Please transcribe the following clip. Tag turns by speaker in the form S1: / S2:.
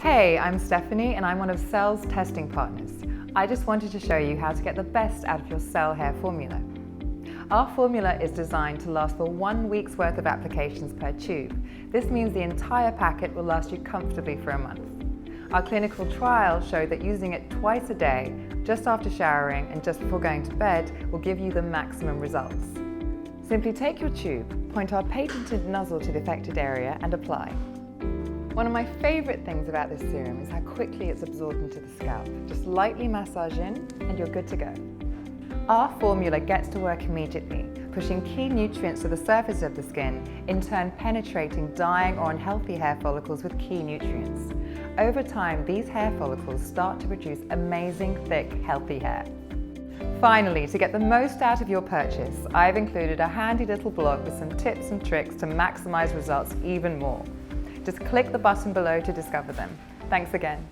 S1: Hey, I'm Stephanie and I'm one of CEL's testing partners. I just wanted to show you how to get the best out of your CEL hair formula. Our formula is designed to last for 1 week's worth of applications per tube. This means the entire packet will last you comfortably for a month. Our clinical trial showed that using it twice a day, just after showering and just before going to bed, will give you the maximum results. Simply take your tube, point our patented nozzle to the affected area and apply. One of my favourite things about this serum is how quickly it's absorbed into the scalp. Just lightly massage in and you're good to go. Our formula gets to work immediately, pushing key nutrients to the surface of the skin, in turn penetrating dying or unhealthy hair follicles with key nutrients. Over time, these hair follicles start to produce amazing, thick, healthy hair. Finally, to get the most out of your purchase, I've included a handy little blog with some tips and tricks to maximise results even more. Just click the button below to discover them. Thanks again.